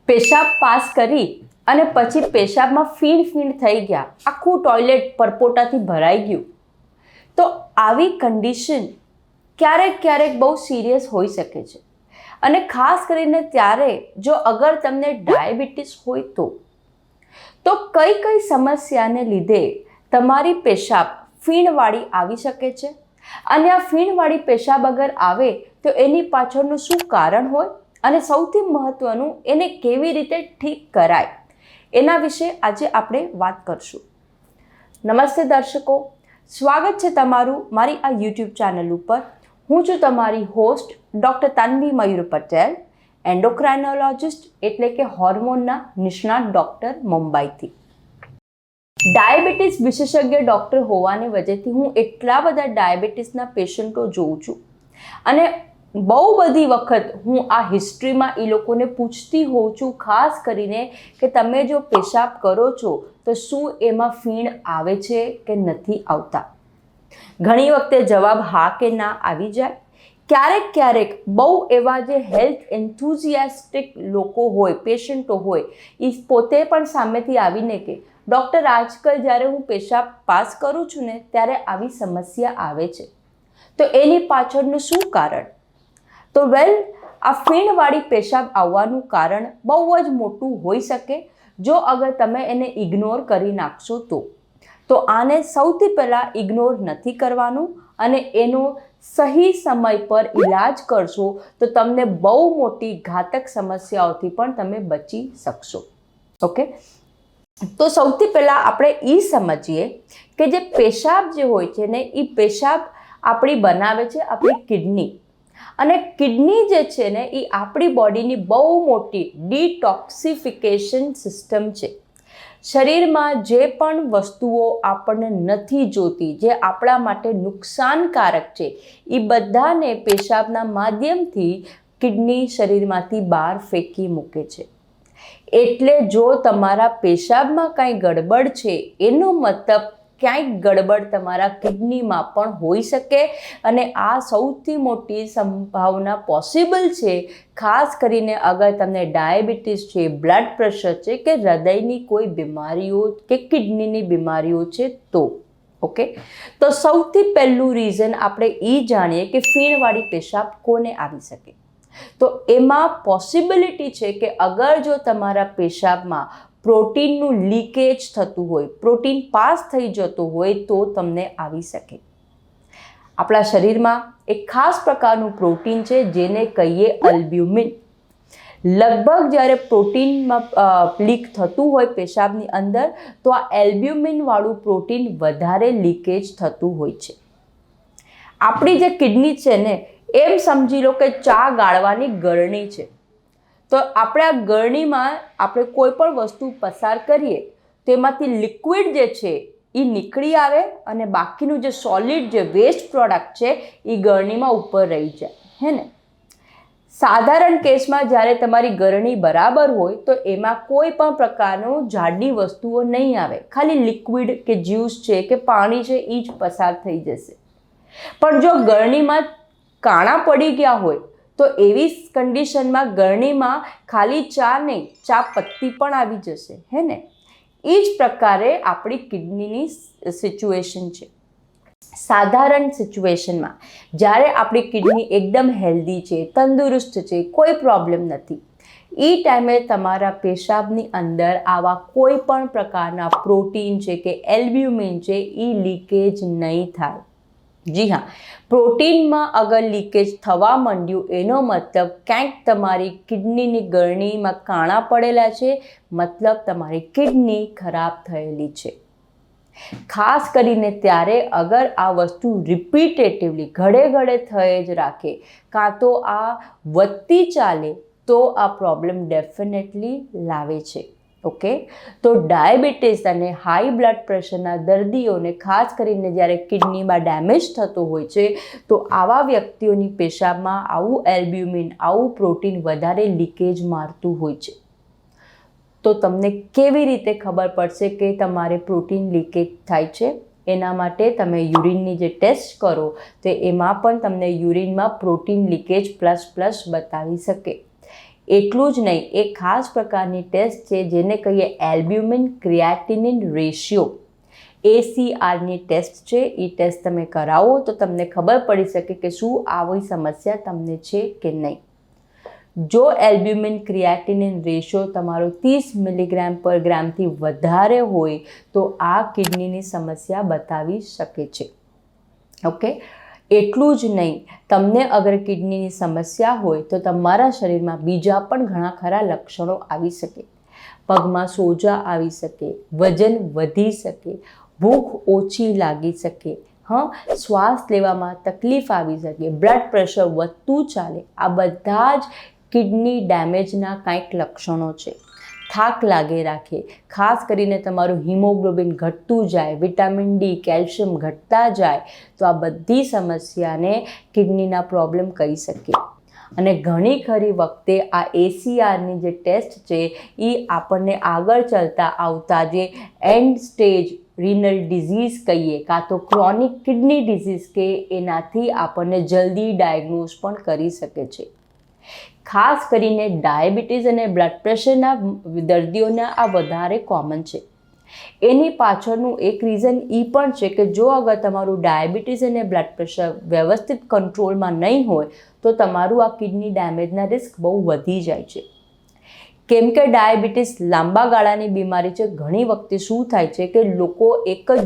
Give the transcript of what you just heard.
પેશાબ pass કરી અને પછી પેશાબમાં ફીણ થઈ ગયા, આખું ટોયલેટ પરપોટાથી ભરાઈ ગયું, તો આવી કન્ડિશન ક્યારેક બહુ સિરિયસ હોઈ શકે છે. અને ખાસ કરીને ત્યારે જો અગર તમને ડાયાબિટીસ હોય તો કઈ સમસ્યાને લીધે તમારી પેશાબ ફીણવાળી આવી શકે છે, અને આ ફીણવાળી પેશાબ અગર આવે તો એની પાછળનું શું કારણ હોય, અને સૌથી મહત્વનું એને કેવી રીતે ઠીક કરાય, એના વિશે આજે આપણે વાત કરશું. નમસ્તે દર્શકો, સ્વાગત છે તમારું મારી આ યુટ્યુબ ચેનલ ઉપર. હું છું તમારી હોસ્ટ ડૉક્ટર તન્વી મયુર પટેલ, એન્ડોક્રાઇનોલોજિસ્ટ એટલે કે હોર્મોનના નિષ્ણાત ડૉક્ટર મુંબઈથી. ડાયાબિટીસ વિશેષજ્ઞ ડૉક્ટર હોવાને વજહથી હું એટલા બધા ડાયાબિટીસના પેશન્ટો જોઉં છું, અને બહુ બધી વખત હું આ હિસ્ટ્રીમાં એ લોકોને પૂછતી હોઉં છું, ખાસ કરીને કે તમે જો પેશાબ કરો છો તો શું એમાં ફીણ આવે છે કે નથી આવતા. ઘણી વખતે જવાબ હા કે ના આવી જાય. ક્યારેક બહુ એવા જે હેલ્થ એન્થુઝિયાસ્ટિક લોકો હોય, પેશન્ટો હોય, એ પોતે પણ સામેથી આવીને કે ડૉક્ટર આજકાલ જ્યારે હું પેશાબ પાસ કરું છું ને ત્યારે આવી સમસ્યા આવે છે, તો એની પાછળનું શું કારણ? તો આ ફીણવાળી પેશાબ આવવાનું કારણ બહુ જ મોટું હોઈ શકે જો અગર તમે એને ઇગ્નોર કરી નાખશો તો આને સૌથી પહેલાં ઇગ્નોર નથી કરવાનું, અને એનો સહી સમય પર ઈલાજ કરશો તો તમને બહુ મોટી ઘાતક સમસ્યાઓથી પણ તમે બચી શકશો. ઓકે, તો સૌથી પહેલાં આપણે એ સમજીએ કે જે પેશાબ જે હોય છે ને એ પેશાબ આપણી બનાવે છે આપણી કિડની, અને કિડની જે છે ને એ આપણી બોડીની બહુ મોટી ડિટોક્સિફિકેશન સિસ્ટમ છે. શરીરમાં જે પણ વસ્તુઓ આપણને નથી જોતી, જે આપણા માટે નુકસાનકારક છે, એ બધાને પેશાબના માધ્યમથી કિડની શરીરમાંથી બહાર ફેંકી મૂકે છે. એટલે જો તમારા પેશાબમાં કાંઈ ગડબડ છે એનો મતલબ ક્યાંય ગડબડ તમારા કિડનીમાં પણ હોઈ શકે, અને આ સૌથી મોટી સંભાવના પોસિબલ છે, ખાસ કરીને અગર તમને ડાયાબિટીસ છે, બ્લડ પ્રેશર છે, કે હૃદયની કોઈ બીમારીઓ કે કિડનીની બીમારીઓ છે તો. ઓકે, તો સૌથી પહેલું રીઝન આપણે એ જાણીએ કે ફીણવાળી પેશાબ કોને આવી શકે. તો એમાં પોસિબિલિટી છે કે અગર જો તમારા પેશાબમાં પ્રોટીનનું લીકેજ થતું હોય, પ્રોટીન પાસ થઈ જતું હોય તો તમને આવી શકે. આપણા શરીરમાં એક ખાસ પ્રકારનું પ્રોટીન છે જેને કહીએ અલ્બ્યુમિન. લગભગ જ્યારે પ્રોટીનમાં લીક થતું હોય પેશાબની અંદર તો આ એલ્બ્યુમિનવાળું પ્રોટીન વધારે લીકેજ થતું હોય છે. આપણી જે કિડની છે ને એમ સમજી લો કે ચા ગાળવાની ગળણી છે. તો આપણે આ ગળણીમાં આપણે કોઈ પણ વસ્તુ પસાર કરીએ તો એમાંથી લિક્વિડ જે છે એ નીકળી આવે, અને બાકીનું જે સોલિડ જે વેસ્ટ પ્રોડક્ટ છે એ ગળણીમાં ઉપર રહી જાય, હે ને. સાધારણ કેસમાં જ્યારે તમારી ગળણી બરાબર હોય તો એમાં કોઈ પણ પ્રકારનું જાડી વસ્તુઓ નહીં આવે, ખાલી લિક્વિડ કે જ્યુસ છે કે પાણી છે એ જ પસાર થઈ જશે. પણ જો ગળણીમાં કાણા પડી ગયા હોય તો એવી કન્ડિશનમાં ગળણીમાં ખાલી ચા નહીં, ચા પત્તી પણ આવી જશે, હે ને. એ જ પ્રકારે આપણી કિડનીની સિચ્યુએશન છે. સાધારણ સિચ્યુએશનમાં જ્યારે આપણી કિડની એકદમ હેલ્ધી છે, તંદુરસ્ત છે, કોઈ પ્રોબ્લેમ નથી, એ ટાઈમે તમારા પેશાબની અંદર આવા કોઈ પણ પ્રકારના પ્રોટીન છે કે એલ્બ્યુમિન છે એ લીકેજ નહીં થાય. જી હા, પ્રોટીનમાં અગર લીકેજ થવા માંડ્યું એનો મતલબ ક્યાંક તમારી કિડનીની ગળણીમાં કાણા પડેલા છે, મતલબ તમારી કિડની ખરાબ થયેલી છે. ખાસ કરીને ત્યારે અગર આ વસ્તુ રિપીટેટિવલી ઘડે થઈ જ રાખે, કાં તો આ વધતી ચાલે તો આ પ્રોબ્લેમ ડેફિનેટલી લાવે છે. ઓકે, તો ડાયાબિટીસ અને હાઈ બ્લડ પ્રેશરના દર્દીઓને ખાસ કરીને જ્યારે કિડનીમાં ડેમેજ થતો હોય છે તો આવા વ્યક્તિઓની પેશાબમાં આવું એલ્બ્યુમિન, આવું પ્રોટીન વધારે લીકેજ મારતું હોય છે. તો તમને કેવી રીતે ખબર પડશે કે તમારે પ્રોટીન લીકેજ થાય છે? એના માટે તમે યુરિનની જે ટેસ્ટ કરો તો એમાં પણ તમને યુરિનમાં પ્રોટીન લીકેજ પ્લસ બતાવી શકે. એટલું જ નહીં, એક ખાસ પ્રકારની ટેસ્ટ છે જેને કહીએ એલ્બ્યુમિન ક્રિએટિનિન રેશિયો, ACRની ટેસ્ટ છે. એ ટેસ્ટ તમે કરાવો તો તમને ખબર પડી શકે કે શું આવી સમસ્યા તમને છે કે નહીં. જો એલ્બ્યુમિન ક્રિએટિનિન રેશિયો તમારો 30 મિલીગ્રામ પર ગ્રામથી વધારે હોય તો આ કિડનીની સમસ્યા બતાવી શકે છે. ઓકે, એટલું જ નહીં, તમને અગર કિડનીની સમસ્યા હોય તો તમારા શરીરમાં બીજા પણ ઘણા ખરા લક્ષણો આવી શકે. પગમાં સોજા આવી શકે, વજન વધી શકે, ભૂખ ઓછી લાગી શકે, શ્વાસ લેવામાં તકલીફ આવી શકે, બ્લડ પ્રેશર વધતું ચાલે. આ બધા જ કિડની ડેમેજના કંઈક લક્ષણો છે. થાક લાગે રાખે, ખાસ કરીને તમારું હિમોગ્લોબિન ઘટતું જાય, વિટામિન ડી, કેલ્શિયમ ઘટતા જાય, તો આ બધી સમસ્યાને કિડનીના પ્રોબ્લેમ કહી શકીએ. અને ઘણી ખરી વખતે આ ACRની જે ટેસ્ટ છે એ આપણને આગળ ચાલતા આવતા જે એન્ડ સ્ટેજ રિનલ ડિઝીઝ કહીએ કાં તો ક્રોનિક કિડની ડિઝીઝ કે એનાથી આપણને જલ્દી ડાયગ્નોઝ પણ કરી શકે છે. ખાસ કરીને ડાયાબિટીસ અને બ્લડ પ્રેશરના દર્દીઓના આ વધારે કોમન છે. એની પાછળનું એક રીઝન એ પણ છે કે જો અગર તમારું ડાયાબિટીસ અને બ્લડ પ્રેશર વ્યવસ્થિત કંટ્રોલમાં નહીં હોય તો તમારું આ કિડની ડેમેજના રિસ્ક બહુ વધી જાય છે. કેમ કે ડાયાબિટીસ લાંબા ગાળાની બીમારી છે. ઘણી વખતે શું થાય છે કે લોકો એક જ